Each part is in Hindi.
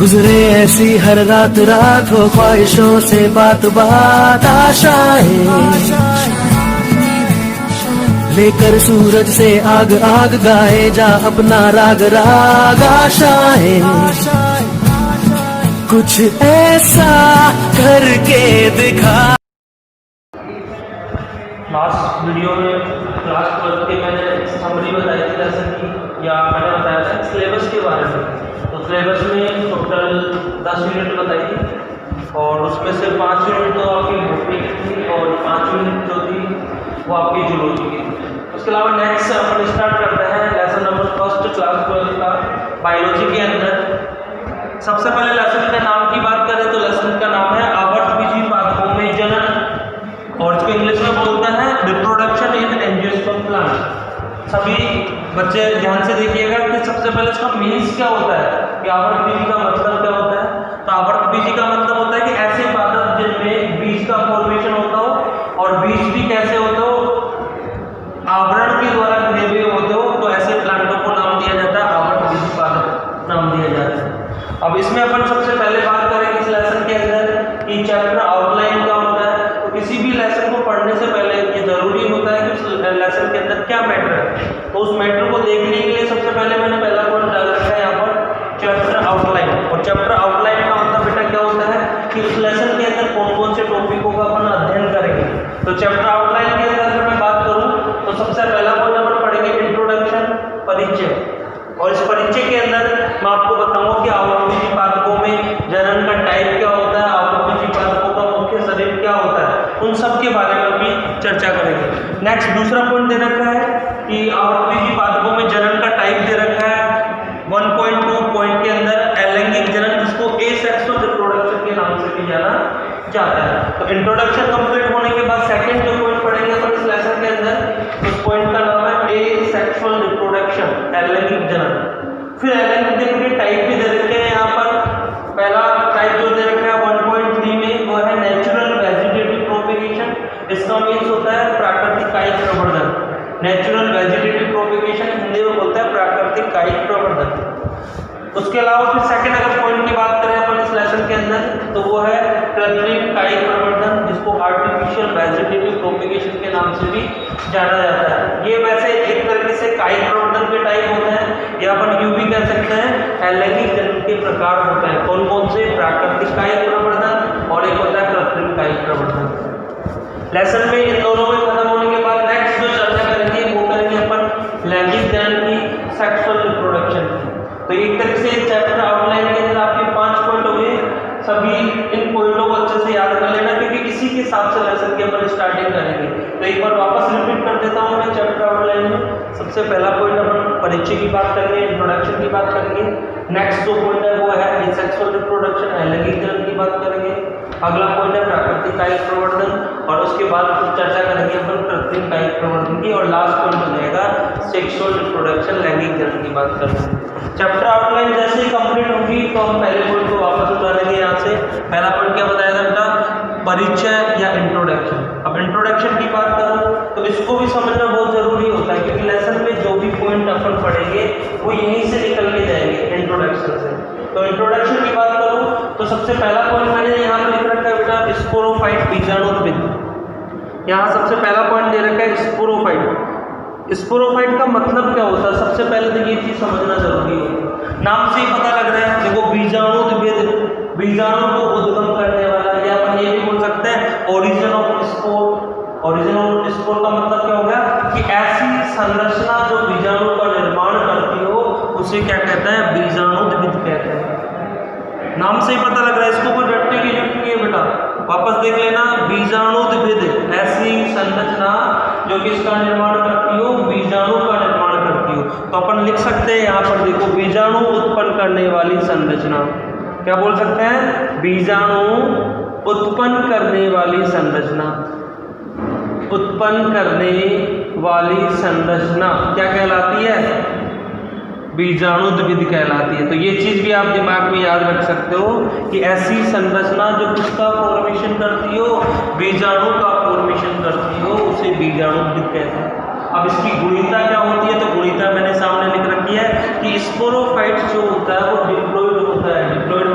गुजरे ऐसी हर रात रात हो ख्वाहिशों से बात बात आशाएं लेकर सूरज से आग आग गाए जा अपना राग राग आशाएं कुछ ऐसा करके दिखा। लास्ट वीडियो में क्लास 12 के मैंने समरी बताई थी लेसन की, या मैंने बताया था सिलेबस के बारे में। तो सिलेबस में टोटल 10 यूनिट बताई थी और उसमें से 5 यूनिट तो आपकी भौतिकी की थी और 5 यूनिट जो थी वो आपकी जूलॉजी की थी। उसके अलावा नेक्स्ट अपन स्टार्ट करते हैं लेसन नंबर फर्स्ट क्लास 12 का बायोलॉजी के अंदर। सबसे पहले लेसन के नाम की बात करें तो लेसन का नाम है आवर्तबीजी पादपों में जनन, और इसको इंग्लिश में बोलते हैं रिप्रोडक्शन इन एंजियोस्पर्म प्लांट। सभी बच्चे ध्यान से देखिएगा कि सबसे पहले इसका मीन्स क्या होता है, कि आवर्तबीजी का मतलब क्या होता है। तो आवर्तबीजी का मतलब होता है कि ऐसे पादप जिनमें बीज का फॉर्मेशन होता हो और बीज भी कैसे होते हो, आवरण के द्वारा घिरे हुए होते हो, तो ऐसे प्लांटों को नाम दिया जाता है आवर्तबीजी पादप नाम दिया जाता है। अब इसमें अपन सबसे पहले बात करेंगे इस लेसन के अंदर कि चैप्टर आउटलाइन का होता है। तो किसी भी लेसन को पढ़ने से पहले ये जरूरी होता है कि उस लेसन के अंदर क्या मैटर है। तो उस मैटर को देखने के लिए सबसे पहले मैंने पहला पॉइंट डाल रखा है यहाँ पर चैप्टर आउटलाइन। और चैप्टर आउटलाइन का मतलब बेटा क्या होता है कि उस लेसन के अंदर कौन कौन से टॉपिकों का अपन अध्ययन करेंगे। तो चैप्टर आउटलाइन के अंदर अगर मैं बात करूँ तो सबसे पहला पॉइंट अपन पढ़ेंगे इंट्रोडक्शन, परिचय। और इस परिचय के अंदर मैं आपको बताऊंगा कि आवर्तबीजी पादपों में जनन का टाइप क्या होता है, आवर्तबीजी पादपों का मुख्य शरीर क्या होता है, उन सब के बारे में भी चर्चा करेंगे। नेक्स्ट दूसरा पॉइंट दे रखा है कि आवर्तबीजी पादपों में जनन का टाइप दे रखा है 1.2 पॉइंट के अंदर अलैंगिक जनन, जिसको एसेक्सुअल रिप्रोडक्शन के नाम से भी जाना जाता है। तो इंट्रोडक्शन कंप्लीट होने के बाद सेकंड जो पॉइंट पढ़ेंगे अपन इस लेसन के अंदर, उस पॉइंट का नाम है एसेक्सुअल रिप्रोडक्शन, अलैंगिक जनन। फिर अलैंगिक जनन के टाइप भी दे रखे हैं यहाँ पर। पहला टाइप जो दे रखा है 1.3 में वो है नेचुरल वेजिटेटिव प्रोपेगेशन। इसका मीन्स होता है प्राकृतिक कायिक प्रवर्धन। नेचुरल वेजिटेटिव प्रोपेगेशन हिंदी में बोलते हैं प्राकृतिक कायिक प्रवर्धन। उसके अलावा फिर सेकंड अगर पॉइंट की बात करें अपन इस लेसन के अंदर तो वो है कृत्रिम कायिक प्रवर्धन, जिसको आर्टिफिशियल वेजिटेटिव प्रोपेगेशन के नाम से भी जाना जाता है। ये वैसे एक तरीके से कायिक प्रवर्धन के टाइप होते हैं, या अपन यूं भी कह सकते हैं अलैंगिक जनन के प्रकार होते हैं। कौन कौन से, प्राकृतिक कायिक प्रवर्धन और एक होता है कृत्रिम कायिक प्रवर्धन। लेसन में इन दोनों में खत्म होने के बाद नेक्स्ट जो चर्चा करेंगे वो करेंगे अपन लैंगिक जनन की, सेक्सुअल रिप्रोडक्शन की। तो एक तरीके से चैप्टर आउटलाइन के अंदर आपके 5 पॉइंट हो गए। सभी इन पॉइंटों को अच्छे से याद कर लेना, क्योंकि इसी के हिसाब से लेसन की अपन स्टार्टिंग करेंगे। तो एक बार वापस रिपीट कर देता हूँ मैं चैप्टर आउटलाइन में। सबसे पहला पॉइंट अपन परिचय की बात करेंगे, इंट्रोडक्शन की बात करेंगे। नेक्स्ट जो पॉइंट है वो है एसेक्सुअल रिप्रोडक्शन, अलैंगिक जनन की बात करेंगे। अगला पॉइंट है प्राकृतिक कायिक प्रवर्धन, और उसके बाद चर्चा करेंगे अपन कृत्रिम कायिक प्रवर्धन की, और लास्ट पॉइंट हो जाएगा सेक्सुअल रिप्रोडक्शन, लैंगिक जनन की बात करेंगे। चैप्टर आउटलाइन जैसे ही कंप्लीट होगी तो हम पहले पॉइंट को वापस उठा लेंगे यहाँ से। पहला पॉइंट क्या बताया था बेटा, परिचय या इंट्रोडक्शन। अब इंट्रोडक्शन की बात करूँ तो इसको भी समझना बहुत जरूरी होता है, क्योंकि लेसन में जो भी पॉइंट अपन पढ़ेंगे वो यहीं से निकल के जाएंगे इंट्रोडक्शन से। तो इंट्रोडक्शन की बात करूँ तो सबसे पहला पॉइंट मैंने यहाँ पे लिख रखा है बेटा स्पोरोफाइट, बीजाणुउद्भिद। यहाँ सबसे पहला पॉइंट दे रखा है स्पोरोफाइट। स्पोरोफाइट का मतलब क्या होता है, सबसे पहले तो ये चीज समझना जरूरी है। नाम से ही पता लग रहा है, देखो बीजाणुउद्भिद, बीजाणु को उद्गम करने वाला, या अपन ये भी बोल सकते हैं origin of spore. Origin of spore का मतलब क्या हो गया कि ऐसी संरचना जो बीजाणु का निर्माण करती हो उसे क्या कहते हैं, बीजाणुउद्भिद कहते हैं। नाम से ही पता लग रहा है, इसको कोई रटने की जरूरत नहीं है बेटा, वापस देख लेना। बीजाणुउद्भिद ऐसी संरचना जो किसका निर्माण करती हो, बीजाणु का निर्माण करती हो। तो अपन लिख सकते हैं यहाँ पर, देखो बीजाणु उत्पन्न करने वाली संरचना, क्या बोल सकते हैं, बीजाणु उत्पन्न करने वाली संरचना। उत्पन्न करने वाली संरचना क्या कहलाती है, बीजाणुउद्भिद कहलाती है। तो ये चीज भी आप दिमाग में याद रख सकते हो कि ऐसी संरचना जो किसका फॉर्मेशन करती हो, बीजाणु का फॉर्मेशन करती हो, उसे बीजाणुउद्भिद कहते हैं। अब इसकी गुणिता क्या होती है, तो गुणिता मैंने सामने लिख रखी है कि स्पोरोफाइट जो होता है वो डिप्लॉइड होता है। डिप्लॉइड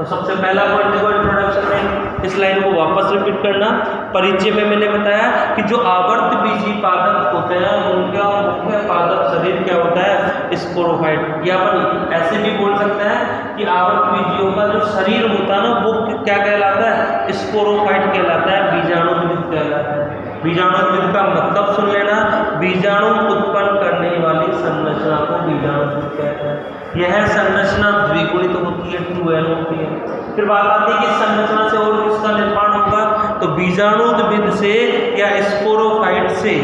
तो सबसे पहला पॉइंट देखो इंट्रोडक्शन में, इस लाइन को वापस रिपीट करना। परिचय में मैंने बताया कि जो आवर्त बीजी पादप होते हैं उनका मुख्य पादप शरीर क्या होता है, स्पोरोफाइट। या अपन ऐसे भी बोल सकते हैं कि आवर्त बीजियों का जो शरीर होता है ना वो क्या कहलाता है, स्पोरोफाइट कहलाता है, बीजाणुद्विद कहलाता है। बीजाणुद्विद का मतलब सुन लेना, बीजाणु उत्पन्न करने वाली संरचना को बीजाणुद्विद कहते हैं। यह संरचना द्विगुणित होती है, 2n होती है। फिर बात आती है कि संरचना से और किसका निर्माण होगा, तो बीजाणुद्विद से या स्पोरोफाइट से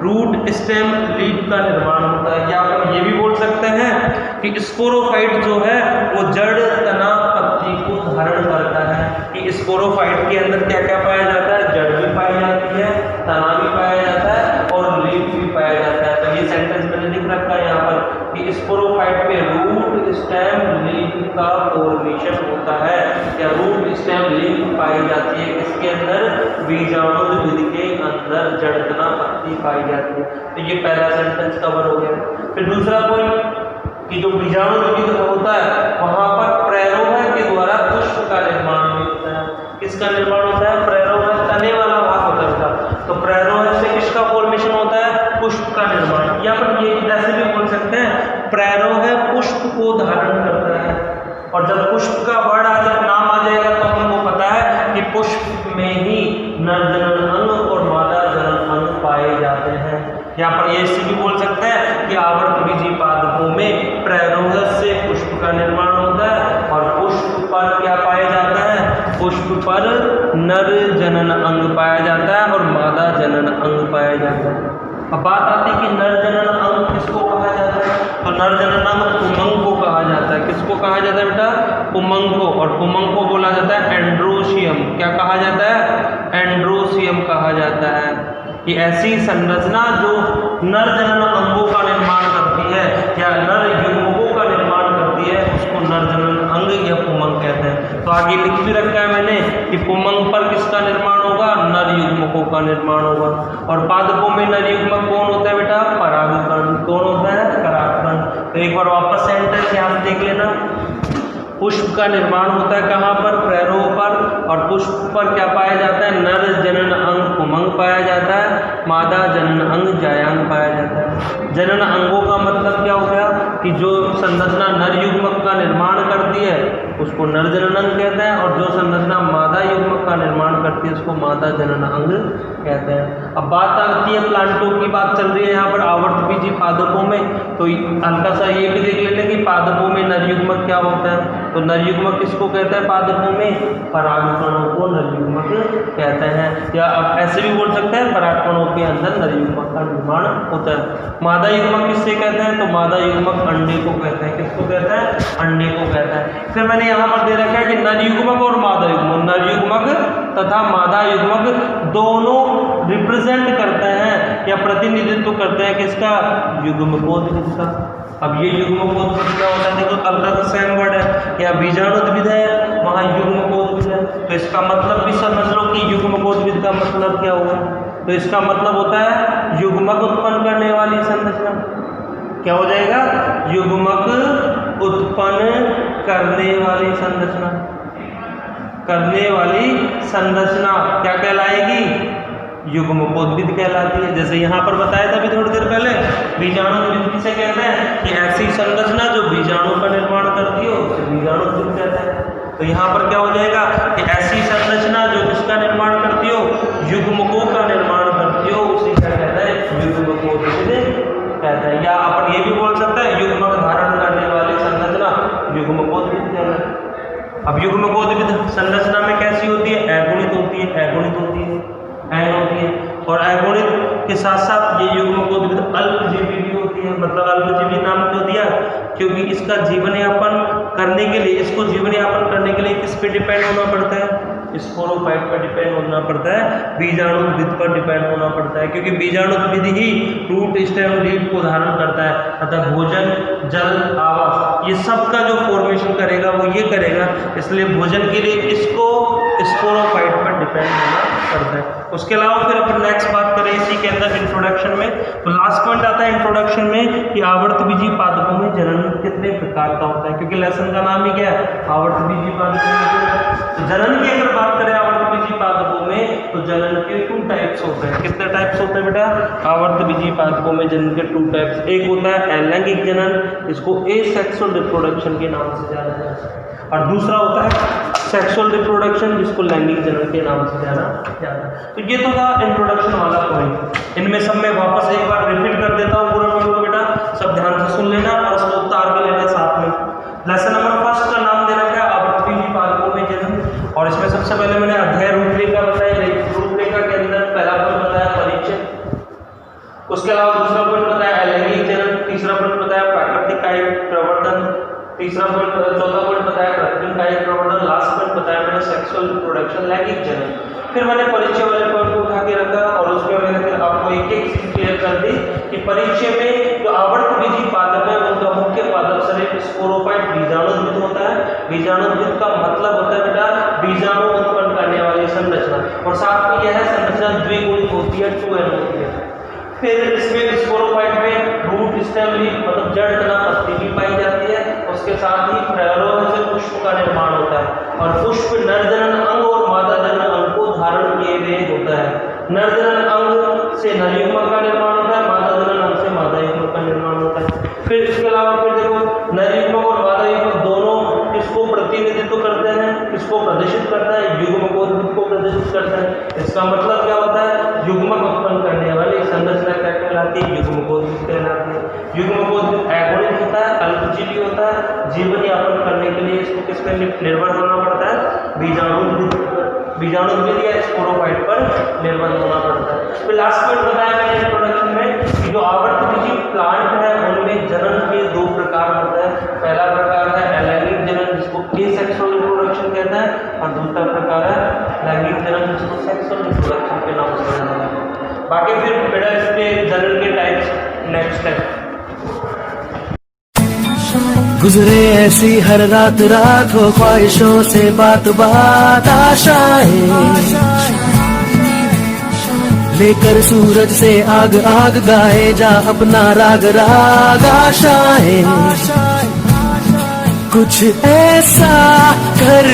रूट स्टेम लीफ का निर्माण होता है। या आप ये भी बोल सकते हैं कि स्पोरोफाइट जो है वो जड़ तना पत्ती को धारण करता है। कि स्पोरोफाइट के अंदर क्या क्या पाया जाता है, जड़ भी पाई जाती है, तना भी पाया जाता है और लीफ भी पाया जाता है। तो ये सेंटेंस मैंने लिख रखा है यहाँ पर कि स्पोरोफाइट पे रूट स्टेम लीफ का फॉर्मेशन होता है या रूट स्टेम लीफ पाई जाती है। इसके अंदर बीजाणुद्विद के अंदर जड़ तना पत्ती पाई जाती है। तो ये पहला सेंटेंस कवर हो गया। फिर दूसरा पॉइंट कि जो बीजाणुद्विद होता है वहां पर प्रेरोह के द्वारा पुष्प का निर्माण होता है। किसका निर्माण होता है, प्रेरोह, तने वाला भाग होता है उसका। तो प्रेरोह से किसका फॉर्मेशन होता है, पुष्प का निर्माण। या फिर ये ऐसे भी बोल सकते हैं प्रेरोह पुष्प को धारण करता है। और जब पुष्प का वर्ड आ जाए, नाम आ जाएगा तो हमको पता है कि पुष्प में ही नर जनन अंग और मादा जनन अंग पाए जाते हैं। यहाँ पर ये भी बोल सकते हैं कि आवर्त बीजी पादपों में प्रेरोह से पुष्प का निर्माण होता है और पुष्प पर क्या पाया जाता है, पुष्प पर नर जनन अंग पाया जाता है और मादा जनन अंग पाया जाता है। अब बात आती है कि नर जनन अंग किसको कहा जाता है, तो नर जनन अंग पुमंग को कहा जाता है। किसको कहा जाता है बेटा, पुमंग को। और पुमंग को बोला जाता है एंड्रोशियम। क्या कहा जाता है, एंड्रोशियम कहा जाता है। कि ऐसी संरचना जो नर जनन अंगों का निर्माण करती है या नर युग्मकों का निर्माण करती है उसको नर जनन अंग या पुमंग कहते हैं। तो आगे लिख भी रखा है मैंने कि पुमंग पर किसका निर्माण होगा, नर युग्मकों का निर्माण होगा। और पादपों में नर युग्मक कौन होता है बेटा, परागकण। कौन होता है, परागकण। तो एक बार वापस सेंटेंस यहाँ से देख लेना। पुष्प का निर्माण होता है कहाँ पर, प्रेरोह पर। और पुष्प पर क्या पाया जाता है, नर जनन अंग पुमंग पाया जाता है, मादा जनन अंग जायांग पाया जाता है। जनन अंगों का मतलब क्या हो गया कि जो संरचना नर युग्मक का निर्माण करती है उसको नर जनन अंग कहते हैं और जो संरचना मादा युग्मक का निर्माण करती है उसको मादा जनन अंग कहते हैं। अब बात आती है प्लांटों की, बात चल रही है यहाँ पर आवर्त बीजी पादपों में। तो हल्का सा ये भी देख लेते कि पादपों में नर युग्मक क्या होता है। तो नर युग्मक किसको कहते हैं, पादपों में परागकणों को नर युग्मक कहते हैं। या आप ऐसे भी बोल सकते हैं परागकणों के अंदर नर युग्मक का निर्माण होता है। मादा युग्मक किससे कहते हैं, तो मादा युग्मक अंडे को कहते हैं। किसको कहते हैं, अंडे को कहते हैं। फिर मैंने यहाँ पर दे रखा है कि नर युग्मक और मादा युग्मक, नर युग्मक तथा मादा युग्मक दोनों रिप्रेजेंट करते हैं या प्रतिनिधित्व करते हैं किसका, युग्मकोद्भिद का। अब ये युग्मकोद्भिद क्या होता है, देखो अलग सेम वर्ड है, यहाँ बीजाणुद्भिद है वहाँ युग्मकोद्भिद है। तो इसका मतलब भी समझ लो कि युग्मकोद्भिद का मतलब क्या होगा। तो इसका मतलब होता है युग्मक उत्पन्न करने वाली संरचना। क्या हो जाएगा, युग्मक उत्पन्न करने वाली संरचना। करने वाली संरचना क्या कहलाएगी, युग्मकोद्भिद कहलाती है। जैसे यहाँ पर बताया था अभी थोड़ी देर पहले, बीजाणुद्भिद किसे कहते हैं कि ऐसी संरचना जो बीजाणु का निर्माण करती हो उसे बीजाणुद्भिद कहते हैं। तो यहाँ पर क्या हो जाएगा कि ऐसी संरचना जो किसका निर्माण करती हो, युग्मकों का निर्माण करती हो उसे क्या कहते हैं, युग्मकोद्भिद कहते हैं। या अपन ये भी बोल सकते हैं युग्मक धारण करने वाली संरचना युग्मकोद्भिद कहते हैं। अब युग्मकोद्भिद संरचना में कैसी होती है, अगुणित होती है, अगुणित होती है, एन होती है। और अगुणित के साथ साथ ये युग्मकोद्भिद अल्पजीवी भी होती है। मतलब अल्पजीवी नाम क्यों दिया, क्योंकि इसका जीवन यापन करने के लिए, इसको जीवन यापन करने के लिए किस पे डिपेंड होना पड़ता है, स्पोरोफाइट पर डिपेंड होना पड़ता है, बीजाणुद्भिद पर डिपेंड होना पड़ता है। क्योंकि बीजाणुद्भिद ही रूट स्टेम लीफ को धारण करता है, अतः भोजन, जल, आवास ये सब का जो फॉर्मेशन करेगा वो ये करेगा। इसलिए भोजन के लिए इसको स्पोरोफाइट पर डिपेंड होना करते हैं। उसके अलावा फिर अपन नेक्स्ट बात करें इसी के अंदर इंट्रोडक्शन में, तो लास्ट पॉइंट आता है इंट्रोडक्शन में कि आवर्तबीजी पादपों में जनन कितने प्रकार का होता है, क्योंकि लेसन का नाम ही क्या है, आवर्तबीजी पादपों में। तो जनन की अगर बात करें आवर्तबीजी पादपों में, तो जनन के 2 टाइप्स होते हैं। कितने टाइप्स होते हैं बेटा? आवर्तबीजी पादपों में जनन के 2 टाइप्स। एक होता है अलैंगिक जनन, इसको एसेक्सुअल रिप्रोडक्शन के नाम से जाना जाता है, और दूसरा होता है सेक्सुअल रिप्रोडक्शन, जिसको लैंगिक जनन के नाम से जाना जाता है। तो ये तो था इंट्रोडक्शन वाला पॉइंट। इनमें सब मैं वापस एक बार रिपीट कर देता हूँ पूरा पॉइंट को बेटा, सब ध्यान से सुन लेना और उसको उतार भी लेना साथ में। लेसन नंबर 1 का नाम दे रखा है आवर्तबीजी पादपों में जनन, और इसमें सबसे पहले मैंने अध्याय रूपरेखा बताई। रूपरेखा के अंदर पहला पॉइंट बताया परिचय, उसके अलावा दूसरा पॉइंट बताया अलैंगिक जनन, तीसरा पॉइंट बताया प्राकृतिक कायिक प्रवर्धन, तीसरा पॉइंट, चौथा पॉइंट बताया कृत्रिम कायिक प्रवर्धन, लास्ट पॉइंट बताया मैंने सेक्सुअल रिप्रोडक्शन लैंगिक जनन। फिर मैंने परिचय वाले पॉइंट को उठा के रखा और उसमें मैंने फिर आपको एक एक चीज क्लियर कर दी कि परिचय में जो आवर्तबीजी पादप है उनका मुख्य पादप शरीर स्पोरोफाइट बीजाणुद्भिद होता है। बीजाणुद्भिद का मतलब होता है बेटा बीजाणु उत्पन्न करने वाली संरचना, और साथ में यह संरचना द्विगुणित होती है, 2n होती है। फिर इसमें स्पोरोफाइट में रूट स्टेम लीफ मतलब जड़ तना पत्ती भी पाई जाती है। उसके साथ ही प्ररोह से पुष्प का निर्माण होता है, और पुष्प नर जनन अंग और मादा जनन अंग को धारण किए हुए होता है। नर जनन अंग से नर युग्मक का निर्माण होता है, मादा जनन अंग से मादा युग्मक का निर्माण होता है। फिर इसके अलावा फिर देखो नर युग्मक और मादा युग्मक दोनों किसको प्रतिनिधित्व करते हैं, किसको प्रदर्शित करता है, युग्मकोद्भिद को प्रदर्शित करता है। इसका मतलब क्या होता है, युग्मक उत्पन्न करने वाली संरचना क्या कहलाती है, युग्मकोद्भिद कहलाती है। युग्मकोद्भिद अगुणित होता है, अल्पजीवी होता है, जीवन यापन करने के लिए इसको किस पर निर्भर होना पड़ता है, बीजाणुद्भिद या स्पोरोफाइट पर निर्भर होना पड़ता है। फिर लास्ट पॉइंट बताया मैंने इंट्रोडक्शन में कि जो आवर्तबीजी प्लांट है उनमें जनन के 2 प्रकार होते हैं। पहला प्रकार है अलैंगिक जनन, जिसको एसेक्सुअल रिप्रोडक्शन कहते हैं, और दूसरा प्रकार है लैंगिक जनन, जिसको सेक्सुअल रिप्रोडक्शन के नाम से जाना जाता है। बाकी फिर बेटा इसके जनन के टाइप्स नेक्स्ट है। गुजरे ऐसी हर रात रात हो ख्वाहिशों से बात बात आशाएं, लेकर सूरज से आग आग गाए जा अपना राग राग आशाएं, कुछ ऐसा कर